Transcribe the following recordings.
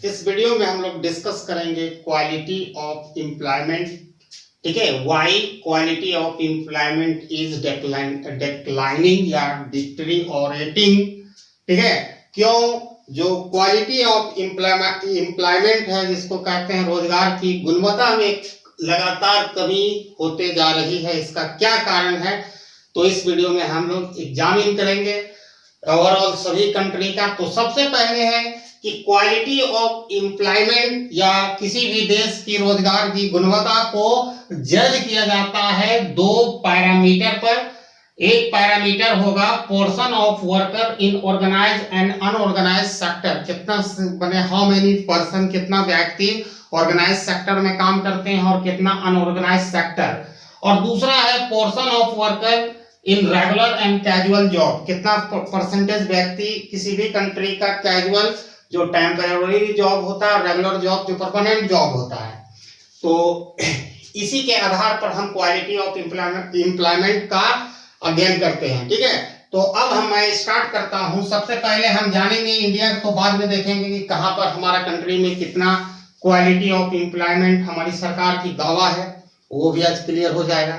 इस वीडियो में हम लोग डिस्कस करेंगे क्वालिटी ऑफ एम्प्लॉयमेंट। ठीक है, why quality of employment is declining या डिटेरियोरेटिंग। ठीक है, क्यों जो क्वालिटी ऑफ एम्प्लॉयमेंट है, जिसको कहते हैं रोजगार की गुणवत्ता में लगातार कमी होते जा रही है, इसका क्या कारण है, तो इस वीडियो में हम लोग एग्जामिन करेंगे ओवरऑल सभी कंट्री का। तो सबसे पहले है कि क्वालिटी ऑफ एम्प्लॉयमेंट या किसी भी देश की रोजगार की गुणवत्ता को जज किया जाता है दो पैरामीटर पर। एक पैरामीटर होगा portion of worker in organise and unorganise sector, कितना बने हाउ मेनी पर्सन, कितना व्यक्ति ऑर्गेनाइज सेक्टर में काम करते हैं और कितना अनऑर्गेनाइज सेक्टर। और दूसरा है portion of worker in regular and casual job, कितना परसेंटेज व्यक्ति किसी भी कंट्री का कैजुअल जो टेम्परेरी जॉब होता है, रेगुलर जॉब जो परमानेंट जॉब होता है। तो इसी के आधार पर हम क्वालिटी ऑफ एम्प्लॉयमेंट का अध्ययन करते हैं। ठीक है, तो अब मैं स्टार्ट करता हूं। सबसे पहले हम जानेंगे इंडिया, तो बाद में देखेंगे कि कहां पर हमारा कंट्री में कितना क्वालिटी ऑफ एम्प्लॉयमेंट हमारी सरकार की दावा है, वो भी आज क्लियर हो जाएगा।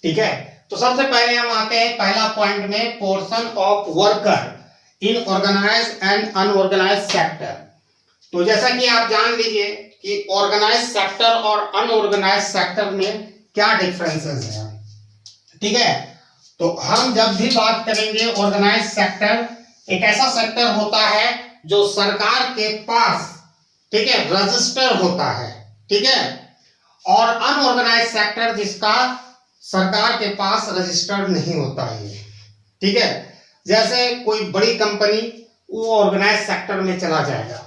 ठीक है, तो सबसे पहले हम आते हैं पहला पॉइंट में, portion of worker in organise and unorganise sector. तो जैसा कि आप जान लीजिए कि ऑर्गेनाइज सेक्टर और अनऑर्गेनाइज सेक्टर में क्या डिफरेंसेस है। ठीक है, तो हम जब भी बात करेंगे ऑर्गेनाइज सेक्टर, एक ऐसा सेक्टर होता है जो सरकार के पास, ठीक है, रजिस्टर होता है। ठीक है, और अनऑर्गेनाइज सेक्टर जिसका सरकार के पास रजिस्टर्ड नहीं होता है। ठीक है, जैसे कोई बड़ी कंपनी वो ऑर्गेनाइज सेक्टर में चला जाएगा।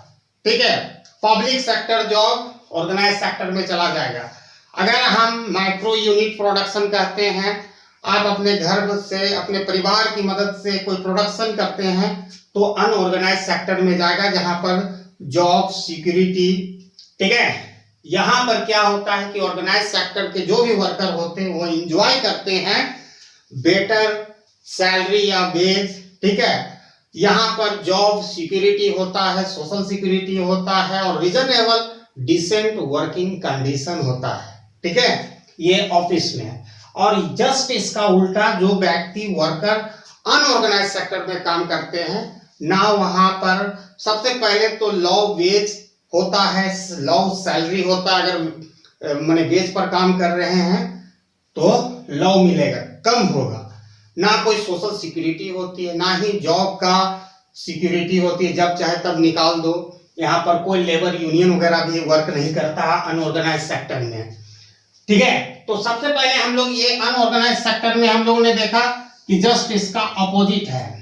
ठीक है, public sector job organise sector में चला जाएगा। अगर हम माइक्रो यूनिट प्रोडक्शन कहते हैं, आप अपने घर से अपने परिवार की मदद से कोई प्रोडक्शन करते हैं, तो अनऑर्गेनाइज सेक्टर में जाएगा, जहां पर जॉब सिक्योरिटी, ठीक है, यहां पर क्या होता है कि ऑर्गेनाइज सेक्टर के जो भी वर्कर होते हैं वो एंजॉय करते हैं बेटर सैलरी या वेज। ठीक है, यहां पर जॉब सिक्योरिटी होता है, सोशल सिक्योरिटी होता है और रीजनेबल डिसेंट वर्किंग कंडीशन होता है। ठीक है, ये ऑफिस में है। और जस्ट इसका उल्टा जो व्यक्ति वर्कर अनऑर्गेनाइज सेक्टर में काम करते हैं ना, वहां पर सबसे पहले तो लो वेज होता है, लो सैलरी होता है। अगर माने वेज पर काम कर रहे हैं तो लो मिलेगा, कम होगा। ना कोई सोशल सिक्योरिटी होती है, ना ही जॉब का सिक्योरिटी होती है, जब चाहे तब निकाल दो। यहाँ पर कोई लेबर यूनियन वगैरह भी वर्क नहीं करता अनऑर्गेनाइज सेक्टर में। ठीक है, तो सबसे पहले हम लोग ये अनऑर्गेनाइज सेक्टर में हम लोगों ने देखा कि जस्ट इसका अपोजिट है।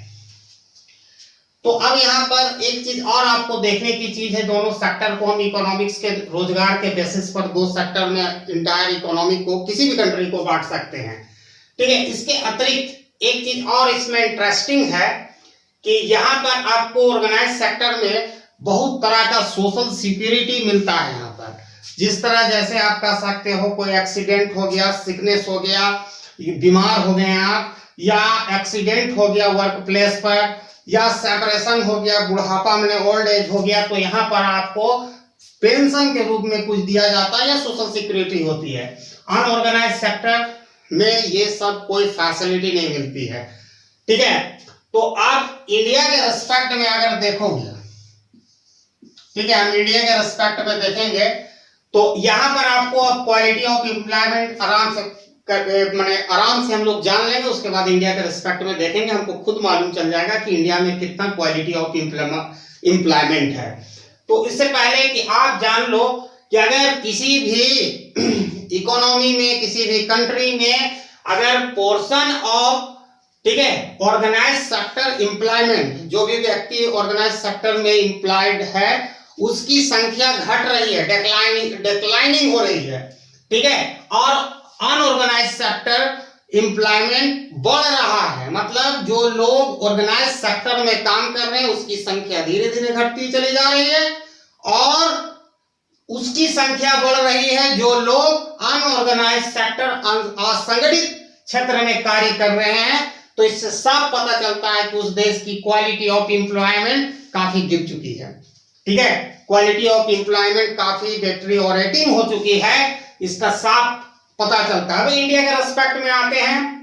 तो अब यहाँ पर एक चीज और आपको देखने की चीज है, दोनों सेक्टर को हम इकोनॉमिक्स के रोजगार के बेसिस पर दो सेक्टर में इंटायर इकोनॉमी को, किसी भी कंट्री को बांट सकते हैं। ठीक है, इसके अतिरिक्त एक चीज और इसमें इंटरेस्टिंग है कि यहाँ पर आपको ऑर्गेनाइज सेक्टर में बहुत तरह का सोशल सिक्योरिटी मिलता है। यहाँ पर जिस तरह जैसे आप कह सकते हो कोई एक्सीडेंट हो गया, सिकनेस हो गया, बीमार हो गए आप, या एक्सीडेंट हो गया वर्क प्लेस पर, या सेपरेशन हो गया, बुढ़ापा में ओल्ड एज हो गया, तो यहाँ पर आपको पेंशन के रूप में कुछ दिया जाता है या सोशल सिक्योरिटी होती है। अनऑर्गेनाइज सेक्टर में ये सब कोई फैसिलिटी नहीं मिलती है। ठीक है, तो आप इंडिया के रेस्पेक्ट में अगर देखोगे, ठीक है, हम इंडिया के रेस्पेक्ट में देखेंगे तो यहाँ पर आपको अब क्वालिटी ऑफ एम्प्लॉयमेंट आराम से हम लोग जान लेंगे। उसके बाद इंडिया के रिस्पेक्ट में देखेंगे, हमको खुद मालूम चल जाएगा कि इंडिया में कितना क्वालिटी ऑफ एम्प्लॉयमेंट है। तो इससे पहले कि आप जान लो कि अगर किसी भी इकोनॉमी में, किसी भी कंट्री में अगर पोर्शन ऑफ, ठीक है, ऑर्गेनाइज सेक्टर एम्प्लॉयमेंट, जो भी व्यक्ति ऑर्गेनाइज सेक्टर में एम्प्लॉयड है उसकी संख्या घट रही है, डिक्लाइनिंग हो रही है। ठीक है, और अनऑर्गेनाइज सेक्टर एम्प्लॉयमेंट बढ़ रहा है, मतलब जो लोग ऑर्गेनाइज सेक्टर में काम कर रहे हैं उसकी संख्या धीरे धीरे घटती चली जा रही है, और उसकी संख्या बढ़ रही है जो लोग अनऑर्गेनाइज सेक्टर, असंगठित क्षेत्र में कार्य कर रहे हैं। तो इससे साफ पता चलता है कि उस देश की क्वालिटी ऑफ एम्प्लॉयमेंट काफी गिर चुकी है। ठीक है, क्वालिटी ऑफ एम्प्लॉयमेंट काफी डिटेरियोरेटिंग हो चुकी है, इसका साफ पता चलता है। अब इंडिया के रेस्पेक्ट में आते हैं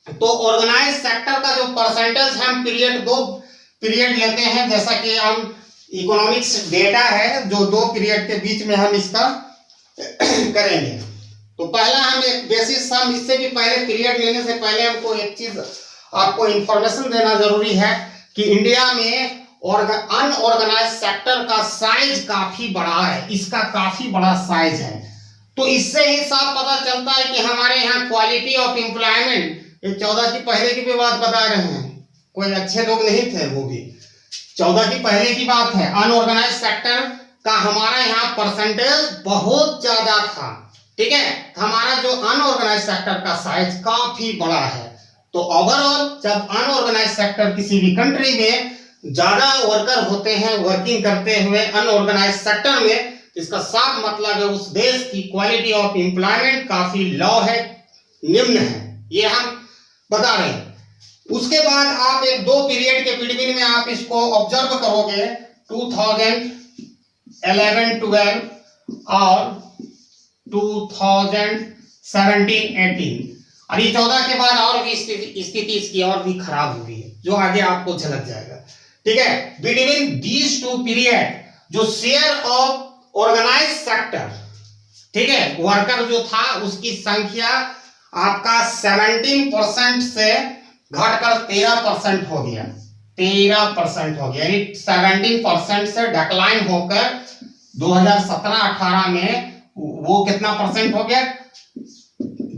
तो ऑर्गेनाइज सेक्टर का जो परसेंटेज है, हम दो पीरियड लेते हैं, जैसा कि हम इकोनॉमिक्स डेटा है जो 2 पीरियड के बीच में हम इसका करेंगे। तो पहला हम एक बेसिस सम, इससे भी पहले पीरियड लेने से पहले हमको एक चीज आपको इंफॉर्मेशन देना जरूरी है कि इंडिया में अनऑर्गेनाइज सेक्टर का साइज काफी बड़ा है, इसका काफी बड़ा साइज है। तो इससे ही साफ पता चलता है कि हमारे यहाँ क्वालिटी ऑफ एम्प्लॉयमेंट, ये 14 की पहले की भी बात बता रहे हैं, कोई अच्छे लोग नहीं थे, वो भी 14 की पहले की बात है। अनऑर्गेनाइज सेक्टर का हमारा यहाँ परसेंटेज बहुत ज्यादा था, ठीक है, हमारा जो अनऑर्गेनाइज सेक्टर का साइज काफी बड़ा है। तो ओवरऑल जब अनऑर्गेनाइज सेक्टर किसी भी कंट्री में ज्यादा वर्कर होते हैं वर्किंग करते हुए अनऑर्गेनाइज सेक्टर में, इसका साफ मतलब है उस देश की क्वालिटी ऑफ एम्प्लॉयमेंट काफी लो है, निम्न है, ये हम बता रहे हैं। उसके बाद आप एक 2 पीरियड के बिटवीन में आप इसको ऑब्जर्व करोगे, 2011-12 और 2017-18, और ये 14 के बाद और भी स्थिति इसकी और भी खराब हुई है, जो आगे आपको झलक जाएगा, ठीक है। बिटवीन दीज 2 पीरियड जो शेयर ऑफ ऑर्गेनाइज सेक्टर, ठीक है, वर्कर जो था उसकी संख्या आपका 17% से घटकर 13% हो गया, 13% हो गया, यानी 17% से डिक्लाइन होकर 2017-18 में वो कितना परसेंट हो गया,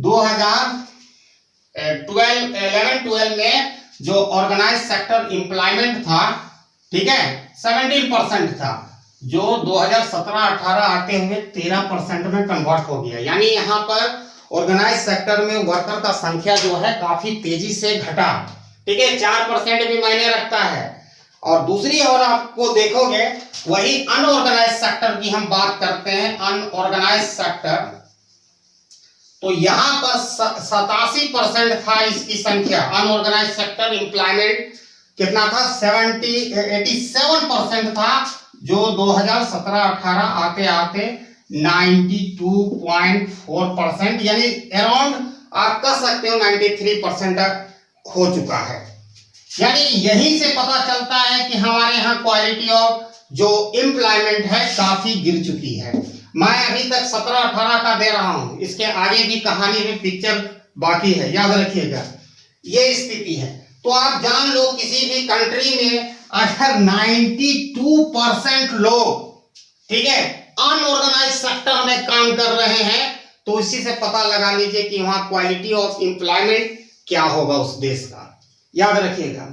2011-12 में जो ऑर्गेनाइज सेक्टर एम्प्लॉयमेंट था, ठीक है, 17% था, जो 2017-18 आते हुए 13% में कन्वर्ट हो गया। यानी यहाँ पर ऑर्गेनाइज सेक्टर में वर्कर का संख्या जो है काफी तेजी से घटा, ठीक है, 4% भी मायने रखता है। और दूसरी ओर आपको देखोगे वही अनऑर्गेनाइज सेक्टर की हम बात करते हैं, अनऑर्गेनाइज सेक्टर, तो यहाँ पर 87% था इसकी संख्या, अनऑर्गेनाइज सेक्टर एम्प्लॉयमेंट कितना था, 87% था, जो 2017-18 आते आते 92.4%, यानी अराउंड आप कह सकते हो 93% हो चुका है। यानी यहीं से पता चलता है कि हमारे यहाँ क्वालिटी ऑफ जो एम्प्लॉयमेंट है काफी गिर चुकी है। मैं अभी तक 17-18 का दे रहा हूं, इसके आगे भी कहानी में पिक्चर बाकी है, याद रखिएगा, ये स्थिति है। तो आप जान लो किसी भी कंट्री में अगर 92% लोग, ठीक है, अनऑर्गेनाइज सेक्टर में काम कर रहे हैं, तो इसी से पता लगा लीजिए कि वहां क्वालिटी ऑफ एम्प्लॉयमेंट क्या होगा उस देश का, याद रखिएगा।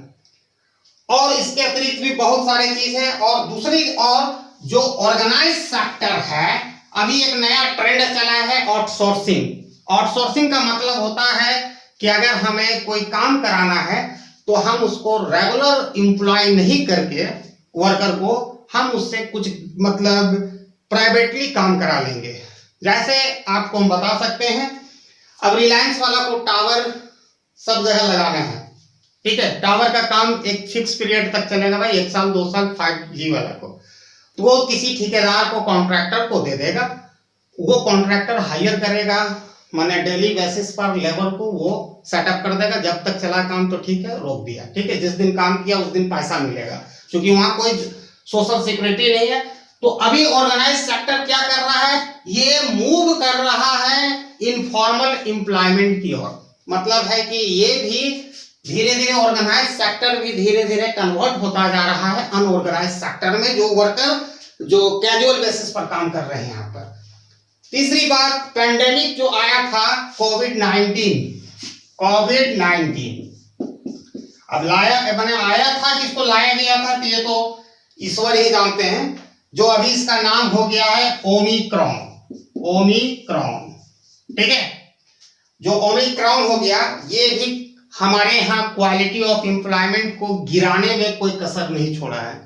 और इसके अतिरिक्त भी बहुत सारी चीज है। और दूसरी और जो ऑर्गेनाइज सेक्टर है, अभी एक नया ट्रेंड चला है आउटसोर्सिंग। आउटसोर्सिंग का मतलब होता है कि अगर हमें कोई काम कराना है तो हम उसको रेगुलर एम्प्लॉय नहीं करके वर्कर को हम उससे कुछ मतलब प्राइवेटली काम करा लेंगे। जैसे आपको हम बता सकते हैं, अब रिलायंस वाला को टावर सब जगह लगाना है, ठीक है, टावर का काम एक फिक्स पीरियड तक चलेगा भाई, 1 साल 2 साल 5G वाला को, तो वो किसी ठेकेदार को कॉन्ट्रैक्टर को दे देगा, वो कॉन्ट्रैक्टर हायर करेगा, माने डेली बेसिस पर लेबर को वो सेटअप कर देगा, जब तक चला काम तो ठीक है, रोक दिया, ठीक है, जिस दिन काम किया उस दिन पैसा मिलेगा, क्योंकि वहां कोई सोशल सिक्योरिटी नहीं है। तो अभी ऑर्गेनाइज सेक्टर क्या कर रहा है, ये मूव कर रहा है इनफॉर्मल एम्प्लॉयमेंट की ओर। मतलब है कि ये भी धीरे धीरे ऑर्गेनाइज सेक्टर भी धीरे धीरे कन्वर्ट होता जा रहा है अनऑर्गेनाइज सेक्टर में, जो वर्कर जो कैजुअल बेसिस पर काम कर रहे हैं यहाँ पर। तीसरी बात, पेंडेमिक जो आया था कोविड-19 अब मैंने आया था, किसको लाया गया था, तो ये तो ईश्वर ही जानते हैं, जो अभी इसका नाम हो गया है ओमिक्रॉन, ठीक है, जो ओमिक्रॉन हो गया, ये भी हमारे यहाँ क्वालिटी ऑफ एम्प्लॉयमेंट को गिराने में कोई कसर नहीं छोड़ा है।